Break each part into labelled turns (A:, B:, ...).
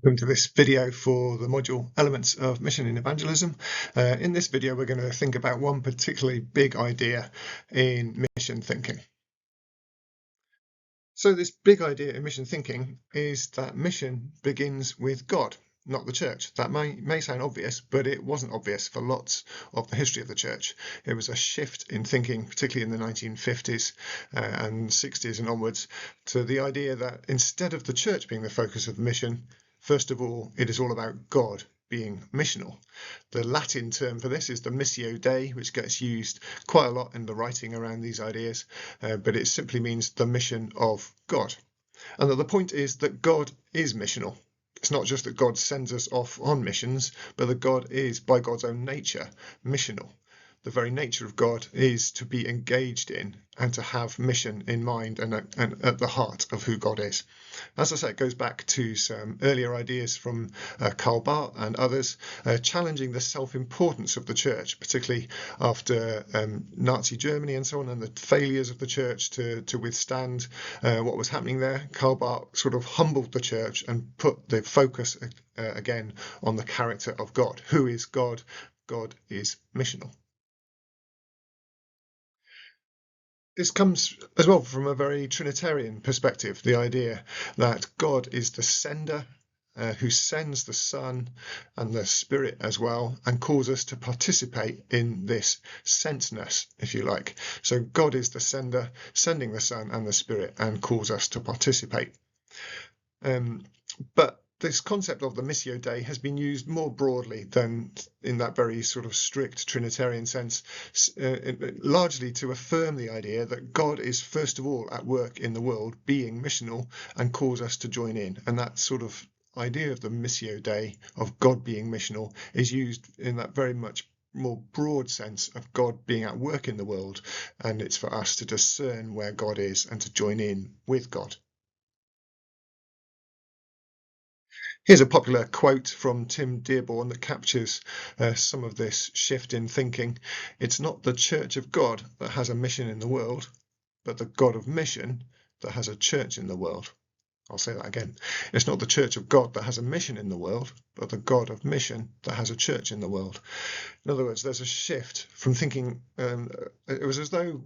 A: Welcome to this video for the module Elements of Mission in Evangelism. In this video, we're going to think about one particularly big idea in mission thinking. So this big idea in mission thinking is that mission begins with God, not the church. That may sound obvious, but it wasn't obvious for lots of the history of the church. It was a shift in thinking, particularly in the 1950s and 60s and onwards, to the idea that instead of the church being the focus of the mission, first of all, it is all about God being missional. The Latin term for this is the Missio Dei, which gets used quite a lot in the writing around these ideas, but it simply means the mission of God. And that the point is that God is missional. It's not just that God sends us off on missions, but that God is, by God's own nature, missional. The very nature of God is to be engaged in and to have mission in mind and at the heart of who God is. As I say, it goes back to some earlier ideas from Karl Barth and others, challenging the self-importance of the church, particularly after Nazi Germany and so on, and the failures of the church to withstand what was happening there. Karl Barth sort of humbled the church and put the focus again on the character of God. Who is God? God is missional. This comes as well from a very Trinitarian perspective, the idea that God is the sender who sends the Son and the Spirit as well, and calls us to participate in this sentness, if you like. So God is the sender, sending the Son and the Spirit, and calls us to participate. But this concept of the Missio Dei has been used more broadly than in that very sort of strict Trinitarian sense, largely to affirm the idea that God is first of all at work in the world, being missional, and calls us to join in. And that sort of idea of the Missio Dei, of God being missional, is used in that very much more broad sense of God being at work in the world, and it's for us to discern where God is and to join in with God. Here's a popular quote from Tim Dearborn that captures some of this shift in thinking. It's not the Church of God that has a mission in the world, but the God of mission that has a church in the world. I'll say that again. It's not the Church of God that has a mission in the world, but the God of mission that has a church in the world. In other words, there's a shift from thinking, it was as though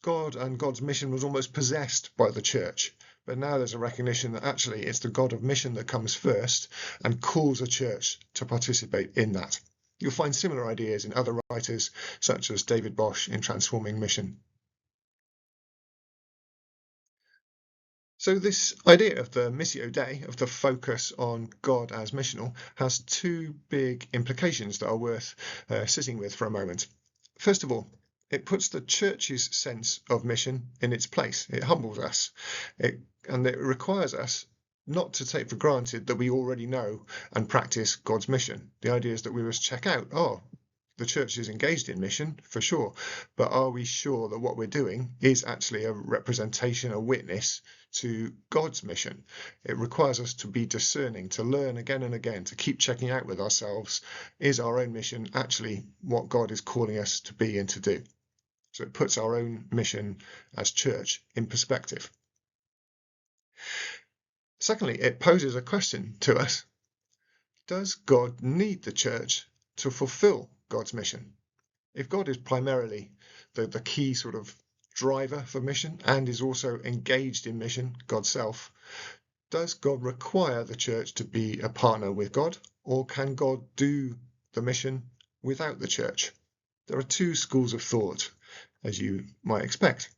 A: God and God's mission was almost possessed by the church. But now there's a recognition that actually it's the God of mission that comes first and calls a church to participate in that. You'll find similar ideas in other writers, such as David Bosch in Transforming Mission. So this idea of the Missio Dei, of the focus on God as missional, has two big implications that are worth sitting with for a moment. First of all, it puts the church's sense of mission in its place. It humbles us, and it requires us not to take for granted that we already know and practice God's mission. The idea is that we must check out, the church is engaged in mission, for sure, but are we sure that what we're doing is actually a representation, a witness to God's mission? It requires us to be discerning, to learn again and again, to keep checking out with ourselves, is our own mission actually what God is calling us to be and to do? So it puts our own mission as church in perspective. Secondly, it poses a question to us. Does God need the church to fulfill God's mission? If God is primarily the key sort of driver for mission and is also engaged in mission, God's self, does God require the church to be a partner with God, or can God do the mission without the church? There are two schools of thought, as you might expect.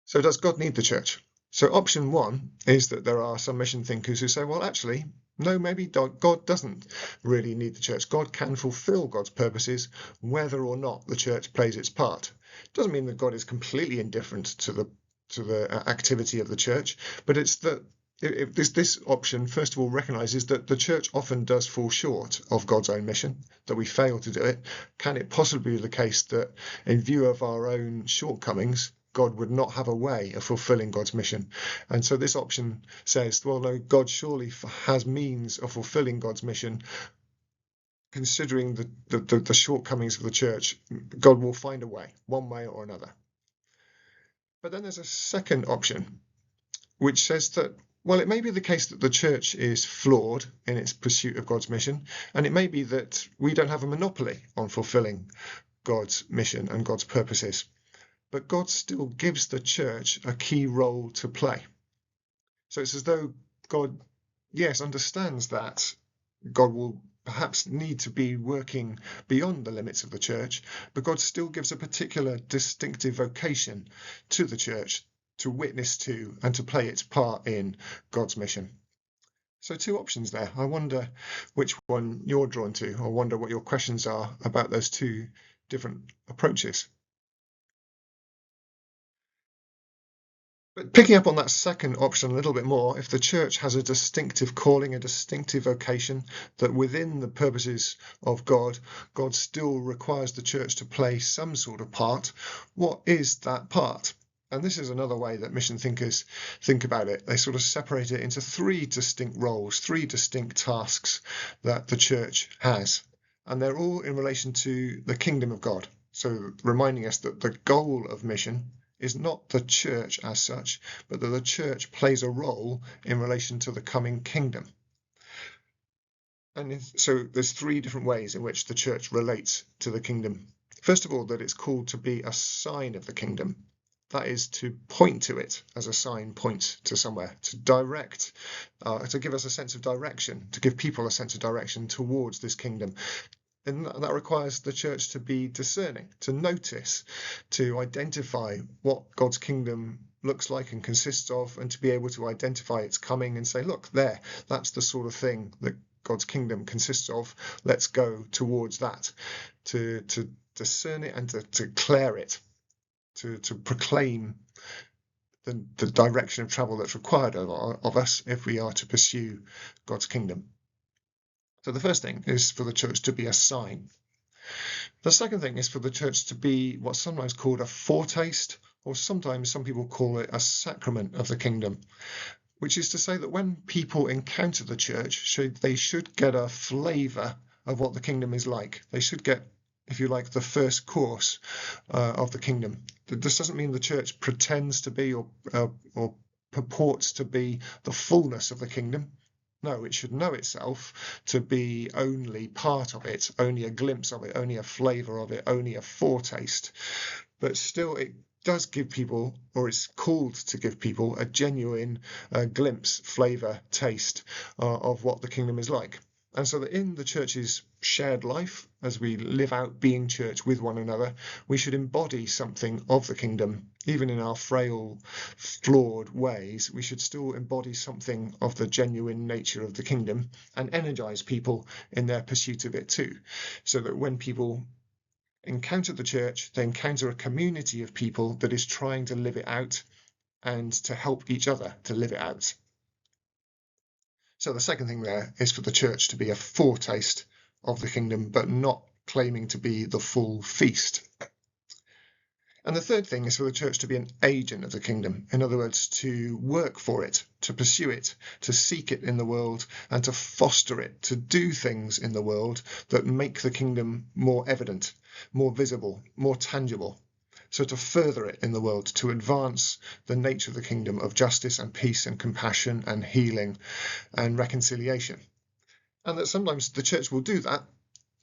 A: So does God need the church? So option one is that there are some mission thinkers who say, well, actually, no, maybe God doesn't really need the church. God can fulfill God's purposes whether or not the church plays its part. It doesn't mean that God is completely indifferent to the activity of the church, but it's that this option, first of all, recognises that the church often does fall short of God's own mission, that we fail to do it. Can it possibly be the case that in view of our own shortcomings, God would not have a way of fulfilling God's mission? And so this option says, well, no, God surely has means of fulfilling God's mission. Considering the shortcomings of the church, God will find a way, one way or another. But then there's a second option, which says that Well, it may be the case that the church is flawed in its pursuit of God's mission, and it may be that we don't have a monopoly on fulfilling God's mission and God's purposes. But God still gives the church a key role to play. So it's as though God, yes, understands that God will perhaps need to be working beyond the limits of the church, but God still gives a particular distinctive vocation to the church to witness to and to play its part in God's mission. So two options there. I wonder which one you're drawn to, or wonder what your questions are about those two different approaches. But picking up on that second option a little bit more, if the church has a distinctive calling, a distinctive vocation, that within the purposes of God, God still requires the church to play some sort of part, what is that part? And this is another way that mission thinkers think about it. They sort of separate it into three distinct roles, three distinct tasks that the church has. And they're all in relation to the kingdom of God. So reminding us that the goal of mission is not the church as such, but that the church plays a role in relation to the coming kingdom. And so there's three different ways in which the church relates to the kingdom. First of all, that it's called to be a sign of the kingdom. That is to point to it as a sign points to somewhere, to direct, to give us a sense of direction, to give people a sense of direction towards this kingdom. And that requires the church to be discerning, to notice, to identify what God's kingdom looks like and consists of, and to be able to identify its coming and say, look, there, that's the sort of thing that God's kingdom consists of. Let's go towards that, to discern it and to declare it, to proclaim the direction of travel that's required of us if we are to pursue God's kingdom. So the first thing is for the church to be a sign. The second thing is for the church to be what's sometimes called a foretaste, or sometimes some people call it a sacrament of the kingdom, which is to say that when people encounter the church, they should get a flavour of what the kingdom is like. They should get, if you like, the first course of the kingdom. This doesn't mean the church pretends to be or purports to be the fullness of the kingdom. No, it should know itself to be only part of it, only a glimpse of it, only a flavour of it, only a foretaste. But still, it does give people, or it's called to give people, a genuine glimpse, flavour, taste of what the kingdom is like. And so that in the church's shared life, as we live out being church with one another, we should embody something of the kingdom. Even in our frail, flawed ways, we should still embody something of the genuine nature of the kingdom and energize people in their pursuit of it too. So that when people encounter the church, they encounter a community of people that is trying to live it out and to help each other to live it out. So the second thing there is for the church to be a foretaste of the kingdom, but not claiming to be the full feast. And the third thing is for the church to be an agent of the kingdom. In other words, to work for it, to pursue it, to seek it in the world, and to foster it, to do things in the world that make the kingdom more evident, more visible, more tangible. So to further it in the world, to advance the nature of the kingdom of justice and peace and compassion and healing and reconciliation. And that sometimes the church will do that,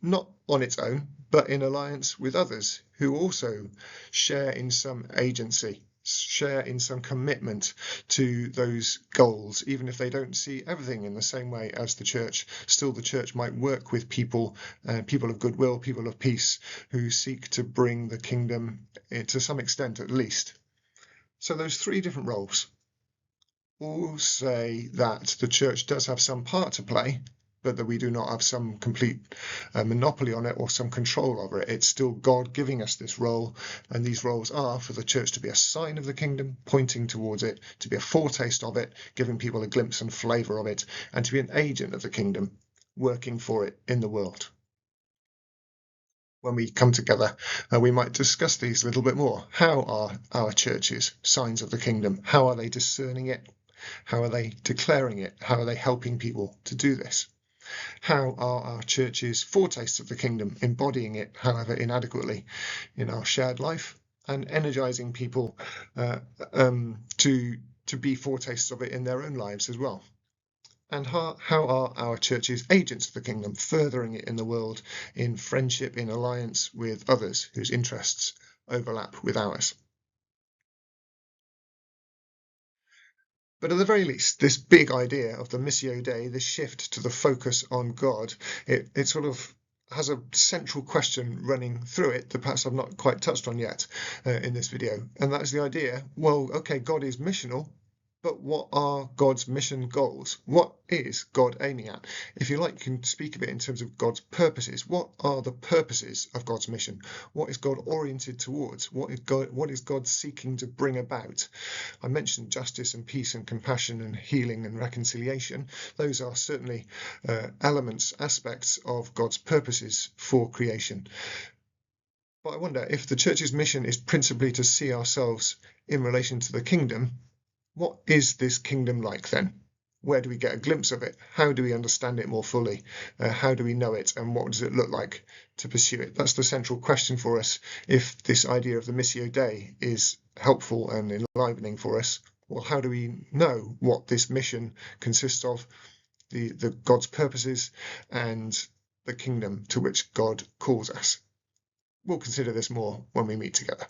A: not on its own, but in alliance with others who also share in some agency, share in some commitment to those goals. Even if they don't see everything in the same way as the church, still the church might work with people, people of goodwill, people of peace, who seek to bring the kingdom, to some extent at least. So those three different roles all say that the church does have some part to play, but that we do not have some complete monopoly on it or some control over it. It's still God giving us this role, and these roles are for the church to be a sign of the kingdom, pointing towards it, to be a foretaste of it, giving people a glimpse and flavour of it, and to be an agent of the kingdom, working for it in the world. When we come together, we might discuss these a little bit more. How are our churches signs of the kingdom? How are they discerning it? How are they declaring it? How are they helping people to do this? How are our churches foretastes of the kingdom, embodying it, however inadequately, in our shared life, and energizing people to to be foretastes of it in their own lives as well. And how are our churches agents of the kingdom, furthering it in the world in friendship, in alliance with others whose interests overlap with ours? But at the very least, this big idea of the Missio Dei, this shift to the focus on God, it sort of has a central question running through it that perhaps I've not quite touched on yet in this video. And that's the idea, well, okay, God is missional, but what are God's mission goals? What is God aiming at? If you like, you can speak of it in terms of God's purposes. What are the purposes of God's mission? What is God oriented towards? What is God seeking to bring about? I mentioned justice and peace and compassion and healing and reconciliation. Those are certainly elements, aspects of God's purposes for creation. But I wonder if the church's mission is principally to see ourselves in relation to the kingdom. What is this kingdom like then? Where do we get a glimpse of it? How do we understand it more fully? How do we know it? And what does it look like to pursue it? That's the central question for us. If this idea of the Missio Dei is helpful and enlivening for us, well, how do we know what this mission consists of, the God's purposes and the kingdom to which God calls us? We'll consider this more when we meet together.